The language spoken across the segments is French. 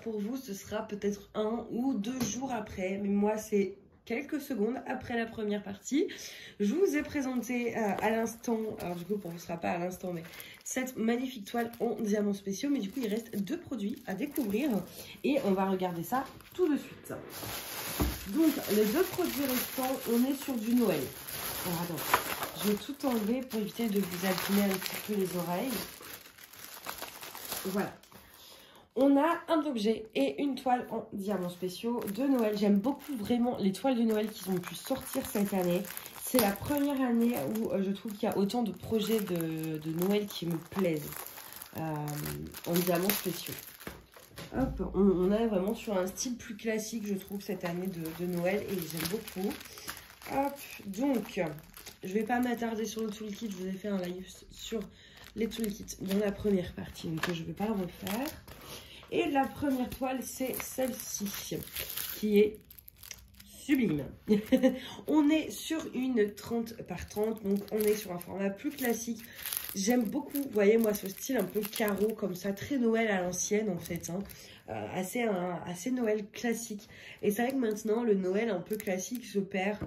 pour vous, ce sera peut-être 1 ou 2 jours après. Mais moi, c'est quelques secondes après la première partie. Je vous ai présenté à l'instant, alors du coup pour vous ce sera pas à l'instant, mais cette magnifique toile en diamants spéciaux. Mais du coup il reste 2 produits à découvrir et on va regarder ça tout de suite. Donc les 2 produits restants, on est sur du Noël. Alors attends, je vais tout enlever pour éviter de vous abîmer un petit peu les oreilles. Voilà. On a un objet et une toile en diamants spéciaux de Noël. J'aime beaucoup vraiment les toiles de Noël qui ont pu sortir cette année. C'est la première année où je trouve qu'il y a autant de projets de Noël qui me plaisent en diamants spéciaux. Hop, on est vraiment sur un style plus classique, je trouve, cette année de Noël et j'aime beaucoup. Hop, donc, je ne vais pas m'attarder sur le toolkit. Je vous ai fait un live sur les toolkits dans la première partie, donc je ne vais pas le refaire. Et la première toile, c'est celle-ci, qui est sublime. On est sur une 30 par 30, donc on est sur un format plus classique. J'aime beaucoup, vous voyez, moi, ce style un peu carreau, comme ça, très Noël à l'ancienne, en fait, hein. Assez Noël classique. Et c'est vrai que maintenant, le Noël un peu classique se perd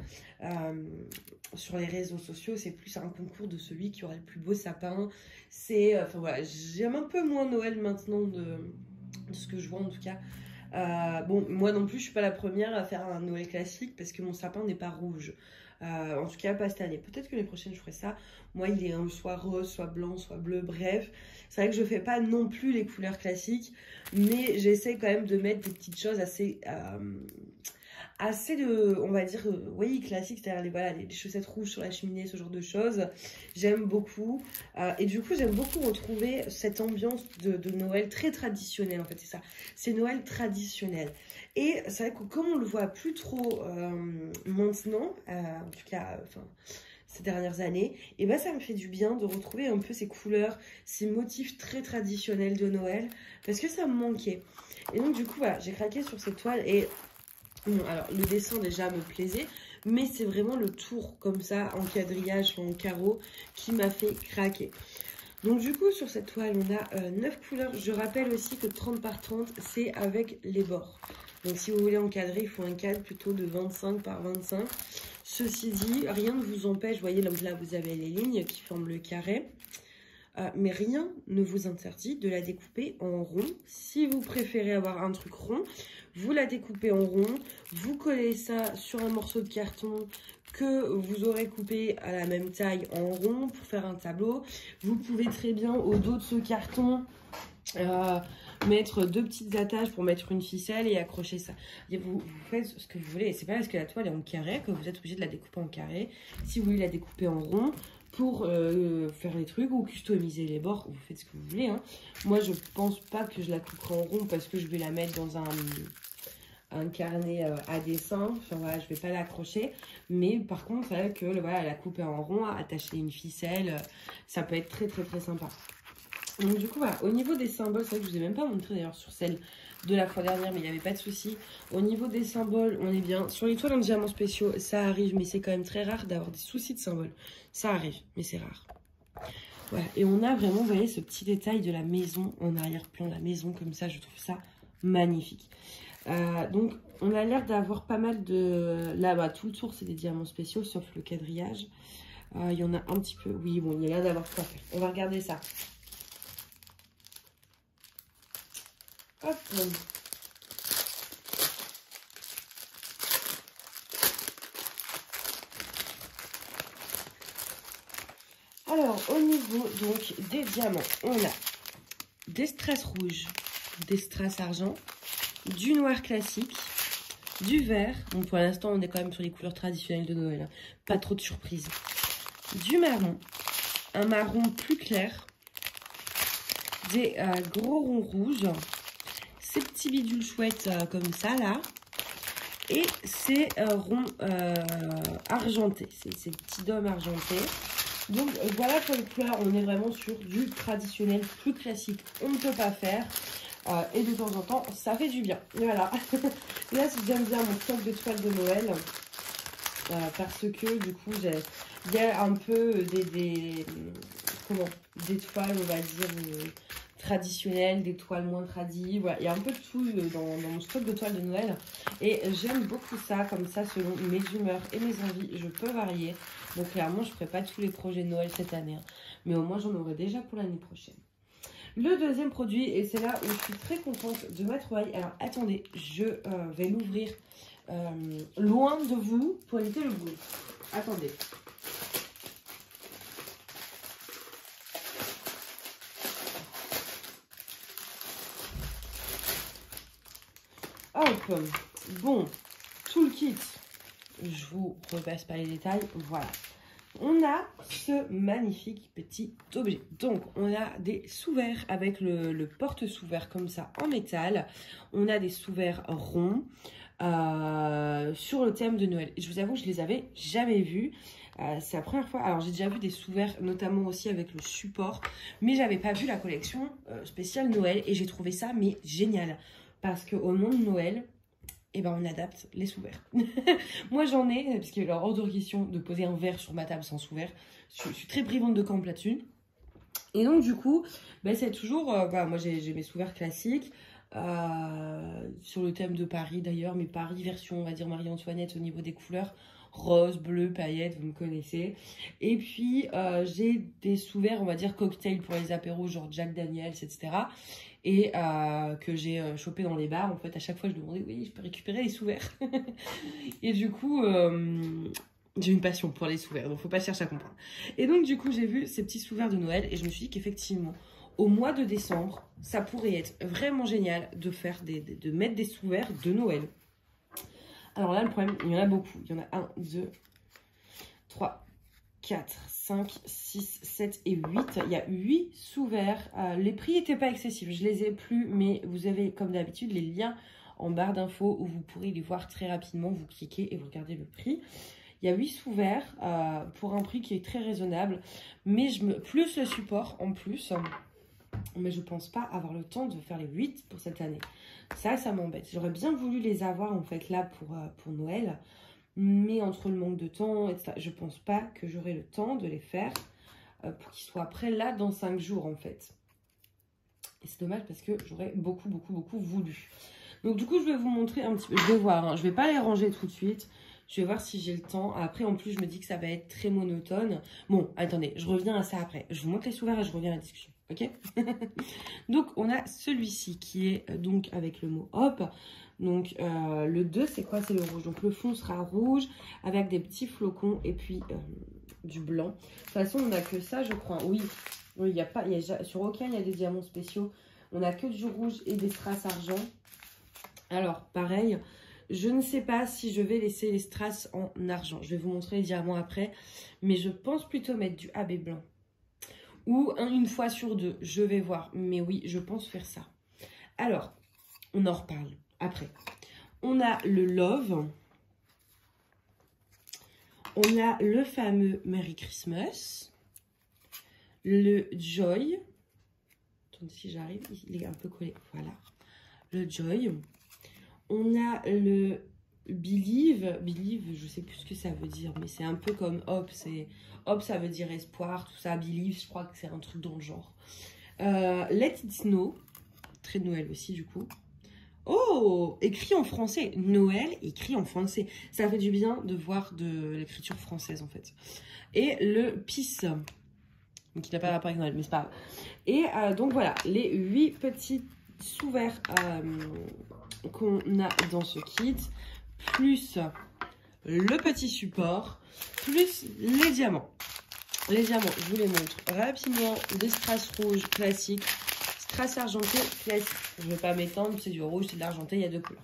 sur les réseaux sociaux. C'est plus un concours de celui qui aura le plus beau sapin. C'est, enfin voilà, j'aime un peu moins Noël maintenant de ce que je vois en tout cas. Bon, moi non plus, je suis pas la première à faire un Noël classique parce que mon sapin n'est pas rouge. En tout cas, pas cette année. Peut-être que les prochaines, je ferai ça. Moi, il est soit rose, soit blanc, soit bleu, bref. C'est vrai que je fais pas non plus les couleurs classiques, mais j'essaie quand même de mettre des petites choses assez on va dire, oui, classique, c'est-à-dire voilà, les chaussettes rouges sur la cheminée, ce genre de choses. J'aime beaucoup. Et du coup, j'aime beaucoup retrouver cette ambiance de Noël très traditionnelle, en fait, c'est ça. C'est Noël traditionnel. Et c'est vrai que comme on le voit plus trop maintenant, en tout cas, ces dernières années, et ben ça me fait du bien de retrouver un peu ces couleurs, ces motifs très traditionnels de Noël, parce que ça me manquait. Et donc, du coup, voilà, j'ai craqué sur cette toile et... Bon, alors, le dessin déjà me plaisait, mais c'est vraiment le tour comme ça, en quadrillage, en carreau, qui m'a fait craquer. Donc du coup, sur cette toile, on a 9 couleurs. Je rappelle aussi que 30 par 30, c'est avec les bords. Donc si vous voulez encadrer, il faut un cadre plutôt de 25 par 25. Ceci dit, rien ne vous empêche, vous voyez, donc là, vous avez les lignes qui forment le carré. Mais rien ne vous interdit de la découper en rond. Si vous préférez avoir un truc rond, vous la découpez en rond, vous collez ça sur un morceau de carton que vous aurez coupé à la même taille en rond pour faire un tableau. Vous pouvez très bien au dos de ce carton mettre 2 petites attaches pour mettre une ficelle et accrocher ça. Et vous faites ce que vous voulez. C'est pas parce que la toile est en carré que vous êtes obligé de la découper en carré. Si vous voulez la découper en rond, pour faire les trucs ou customiser les bords, vous faites ce que vous voulez, hein. Moi, je pense pas que je la couperai en rond parce que je vais la mettre dans un carnet à dessin. Enfin, voilà, je vais pas l'accrocher. Mais par contre, c'est vrai que voilà, la couper en rond, attacher une ficelle, ça peut être très, très, très sympa. Donc, du coup, voilà, au niveau des symboles, c'est vrai que je vous ai même pas montré d'ailleurs sur celle de la fois dernière, mais il n'y avait pas de souci. Au niveau des symboles, on est bien. Sur les toiles en diamants spéciaux, ça arrive, mais c'est quand même très rare d'avoir des soucis de symboles. Ça arrive, mais c'est rare. Voilà, et on a vraiment, vous voyez, ce petit détail de la maison en arrière-plan, la maison comme ça, je trouve ça magnifique. Donc, on a l'air d'avoir pas mal de... Là, bah, tout le tour, c'est des diamants spéciaux, sauf le quadrillage. Il y en a un petit peu... Oui, bon, il y a l'air d'avoir quoi faire. On va regarder ça. Hop. Alors, au niveau donc des diamants, on a des strass rouges, des strass argent, du noir classique, du vert. Donc pour l'instant, on est quand même sur les couleurs traditionnelles de Noël, hein. Pas trop de surprises. Du marron, un marron plus clair, des gros ronds rouges, ces petits bidules chouettes comme ça là, et ces ronds argentés, ces petits dômes argentés. Donc voilà pour les couleurs, on est vraiment sur du traditionnel plus classique, on ne peut pas faire. Et de temps en temps, ça fait du bien. Voilà. Là, j'aime bien mon stock de toiles de Noël. Parce que du coup, il y a un peu des toiles, on va dire, traditionnelles, des toiles moins tradies. Voilà, il y a un peu de tout dans mon stock de toiles de Noël. Et j'aime beaucoup ça, comme ça, selon mes humeurs et mes envies, je peux varier. Donc clairement, je ne ferai pas tous les projets de Noël cette année, hein, mais au moins j'en aurai déjà pour l'année prochaine. Le deuxième produit, et c'est là où je suis très contente de ma trouvaille. Alors attendez, je vais l'ouvrir loin de vous pour éviter le bruit. Attendez. Hop, bon, tout le kit, je vous repasse pas les détails, voilà. On a ce magnifique petit objet. Donc, on a des sous-verres avec le porte-sous-verres comme ça en métal. On a des sous-verres ronds sur le thème de Noël. Et je vous avoue, je les avais jamais vus. C'est la première fois. Alors, j'ai déjà vu des sous-verres, notamment aussi avec le support. Mais j'avais pas vu la collection spéciale Noël. Et j'ai trouvé ça, mais génial. Parce qu'au monde de Noël, et ben on adapte les sous-verres. Moi j'en ai, parce qu'il est hors de question de poser un verre sur ma table sans sous-verre. Je suis très privante de camp là-dessus. Et donc du coup, ben, c'est toujours, moi j'ai mes sous-verres classiques. Sur le thème de Paris d'ailleurs, mais Paris version, on va dire Marie-Antoinette au niveau des couleurs. Rose, bleu, paillettes, vous me connaissez. Et puis j'ai des sous-verres, on va dire cocktail pour les apéros, genre Jack Daniels, etc. Et que j'ai chopé dans les bars. En fait, à chaque fois, je demandais, oui, je peux récupérer les sous-verres. Et du coup, j'ai une passion pour les sous-verres, donc faut pas chercher à comprendre. Et donc, du coup, j'ai vu ces petits sous-verres de Noël et je me suis dit qu'effectivement, au mois de décembre, ça pourrait être vraiment génial de faire de mettre des sous-verres de Noël. Alors là, le problème, il y en a beaucoup. Il y en a 1, 2, 3, 4, 5, 6, 7 et 8. Il y a 8 sous-verres. Les prix n'étaient pas excessifs. Je les ai plus, mais vous avez, comme d'habitude, les liens en barre d'infos où vous pourrez les voir très rapidement. Vous cliquez et vous regardez le prix. Il y a 8 sous-verres pour un prix qui est très raisonnable. Mais plus le support en plus. Mais je pense pas avoir le temps de faire les 8 pour cette année. Ça m'embête. J'aurais bien voulu les avoir en fait là pour Noël. Mais entre le manque de temps, etc., je pense pas que j'aurai le temps de les faire pour qu'ils soient prêts là dans 5 jours en fait. Et c'est dommage parce que j'aurais beaucoup voulu. Donc du coup, je vais vous montrer un petit peu. Je vais voir, hein. Je vais pas les ranger tout de suite. Je vais voir si j'ai le temps. Après, en plus, je me dis que ça va être très monotone. Bon, attendez, je reviens à ça après. Je vous montre les sous-verres et je reviens à la discussion. Ok. Donc, on a celui-ci qui est donc avec le mot hop. Donc, le 2, c'est quoi? C'est le rouge. Donc, le fond sera rouge avec des petits flocons et puis du blanc. De toute façon, on n'a que ça, je crois. Oui, il n'y a pas. Sur aucun, il y a des diamants spéciaux. On n'a que du rouge et des strass argent. Alors, pareil, je ne sais pas si je vais laisser les strass en argent. Je vais vous montrer les diamants après. Mais je pense plutôt mettre du AB blanc. Ou une fois sur 2, je vais voir. Mais oui, je pense faire ça. Alors, on en reparle après. On a le Love. On a le fameux Merry Christmas. Le Joy. Attendez si j'arrive, il est un peu collé. Voilà. Le Joy. On a le Believe. Believe, je sais plus ce que ça veut dire, mais c'est un peu comme Hope. Hope, ça veut dire espoir, tout ça. Believe, je crois que c'est un truc dans le genre. Let It Snow. Très de Noël aussi, du coup. Oh, écrit en français. Noël, écrit en français. Ça fait du bien de voir de l'écriture française, en fait. Et le Peace, qui n'a pas rapport avec Noël, mais c'est pas grave. Et donc, voilà, les 8 petits sous-verres qu'on a dans ce kit, plus le petit support, plus les diamants. Les diamants, je vous les montre rapidement. Des strass rouges classiques, strass argenté classique. Je ne vais pas m'étendre, c'est du rouge, c'est de l'argenté, il y a 2 couleurs.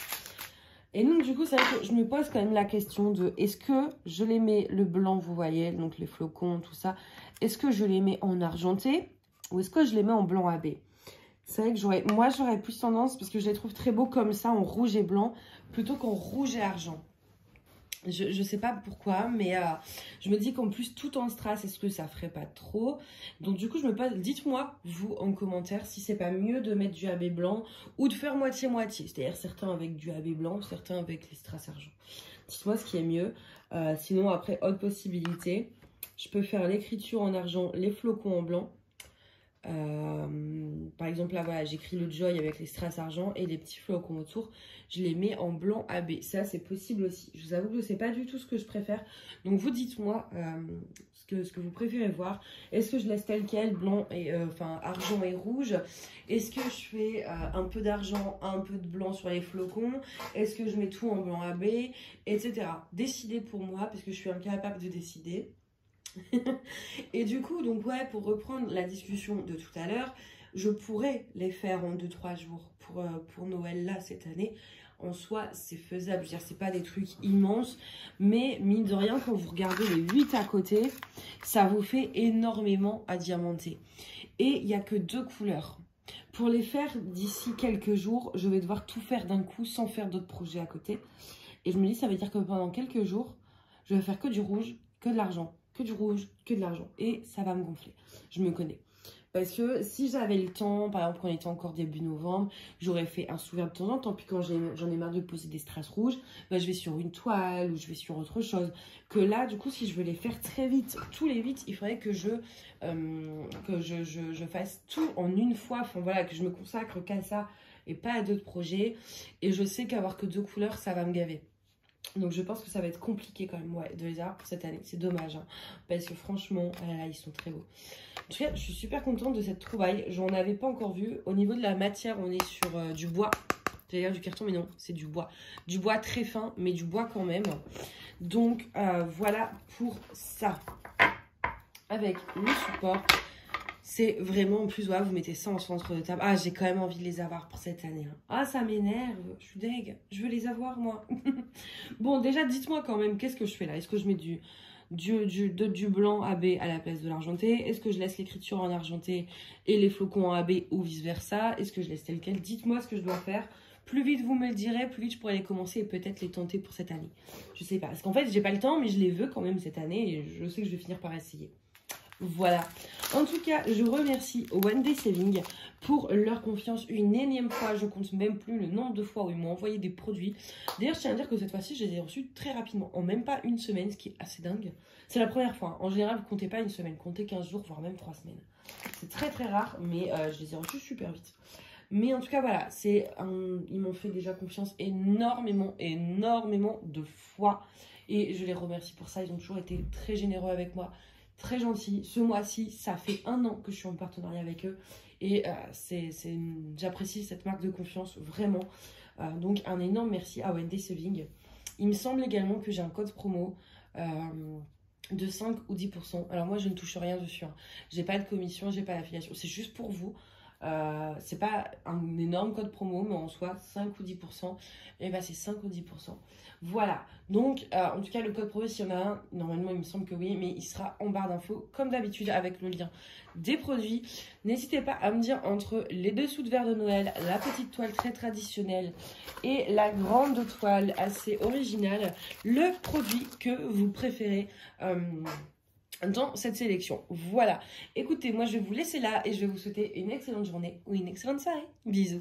Et donc, du coup, c'est vrai que je me pose quand même la question de est-ce que je les mets le blanc, vous voyez, donc les flocons, tout ça, est-ce que je les mets en argenté ou est-ce que je les mets en blanc AB? C'est vrai que moi, j'aurais plus tendance, parce que je les trouve très beaux comme ça, en rouge et blanc, plutôt qu'en rouge et argent. Je sais pas pourquoi, mais je me dis qu'en plus, tout en strass, est-ce que ça ferait pas trop? Donc du coup, je me pose, dites-moi, vous, en commentaire, si c'est pas mieux de mettre du AB blanc ou de faire moitié-moitié. C'est-à-dire certains avec du AB blanc, certains avec les strass argent. Dites-moi ce qui est mieux. Sinon, après, autre possibilité, je peux faire l'écriture en argent, les flocons en blanc. Par exemple, là, voilà, j'écris le Joy avec les strass argent et les petits flocons autour. Je les mets en blanc AB. Ça, c'est possible aussi. Je vous avoue que c'est pas du tout ce que je préfère. Donc, vous dites-moi ce que vous préférez voir. Est-ce que je laisse tel quel, blanc et argent et rouge? Est-ce que je fais un peu d'argent, un peu de blanc sur les flocons? Est-ce que je mets tout en blanc AB, etc. Décidez pour moi, parce que je suis incapable de décider. Et du coup, donc ouais, pour reprendre la discussion de tout à l'heure, je pourrais les faire en 2-3 jours pour Noël là cette année. En soi, c'est faisable. Je veux dire, c'est pas des trucs immenses, mais mine de rien, quand vous regardez les 8 à côté, ça vous fait énormément à diamanter. Et il n'y a que 2 couleurs. Pour les faire d'ici quelques jours, je vais devoir tout faire d'un coup sans faire d'autres projets à côté. Et je me dis, ça veut dire que pendant quelques jours, je vais faire que du rouge, que de l'argent. Que du rouge, que de l'argent. Et ça va me gonfler. Je me connais. Parce que si j'avais le temps, par exemple quand on était encore début novembre, j'aurais fait un sourire de temps en temps. Puis quand j'en ai marre de poser des strass rouges, bah, je vais sur une toile ou je vais sur autre chose. Que là, du coup, si je veux les faire très vite, tous les 8, il faudrait que je fasse tout en une fois. Enfin voilà, que je me consacre qu'à ça et pas à d'autres projets. Et je sais qu'avoir que 2 couleurs, ça va me gaver. Donc je pense que ça va être compliqué quand même de les avoir pour cette année. C'est dommage, hein, parce que franchement, ils sont très beaux. En tout cas, je suis super contente de cette trouvaille. J'en avais pas encore vu. Au niveau de la matière, on est sur du bois. J'allais dire du carton, mais non, c'est du bois. Du bois très fin, mais du bois quand même. Donc voilà pour ça. Avec le support. C'est vraiment, en plus, voilà, vous mettez ça en centre de table. Ah, j'ai quand même envie de les avoir pour cette année. Hein. Ah, ça m'énerve. Je suis deg. Je veux les avoir, moi. Bon, déjà, dites-moi quand même, qu'est-ce que je fais là? Est-ce que je mets du blanc AB à la place de l'argenté? Est-ce que je laisse l'écriture en argenté et les flocons en AB ou vice-versa? Est-ce que je laisse tel quel? Dites-moi ce que je dois faire. Plus vite vous me le direz, plus vite je pourrai les commencer et peut-être les tenter pour cette année. Je sais pas. Parce qu'en fait, j'ai pas le temps, mais je les veux quand même cette année et je sais que je vais finir par essayer. Voilà. En tout cas, je remercie One Day Saving pour leur confiance une énième fois. Je compte même plus le nombre de fois où ils m'ont envoyé des produits. D'ailleurs, je tiens à dire que cette fois-ci, je les ai reçus très rapidement, en même pas une semaine, ce qui est assez dingue. C'est la première fois. En général, vous ne comptez pas une semaine, comptez 15 jours, voire même 3 semaines. C'est très très rare, mais je les ai reçus super vite. Mais en tout cas, voilà, ils m'ont fait déjà confiance énormément de fois. Et je les remercie pour ça. Ils ont toujours été très généreux avec moi. Très gentil. Ce mois-ci, ça fait 1 an que je suis en partenariat avec eux. Et j'apprécie cette marque de confiance vraiment. Donc, un énorme merci à One Day Saving. Il me semble également que j'ai un code promo de 5 ou 10%. Alors, moi, je ne touche rien dessus. Hein. J'ai pas de commission, j'ai pas d'affiliation. C'est juste pour vous. C'est pas un énorme code promo, mais en soi, 5 ou 10%. Et bah, c'est 5 ou 10%. Voilà, donc en tout cas le code promo, s'il y en a un, normalement il me semble que oui, mais il sera en barre d'infos comme d'habitude avec le lien des produits. N'hésitez pas à me dire entre les dessous de verre de Noël, la petite toile très traditionnelle et la grande toile assez originale, le produit que vous préférez dans cette sélection. Voilà, écoutez, moi je vais vous laisser là et je vais vous souhaiter une excellente journée ou une excellente soirée. Bisous.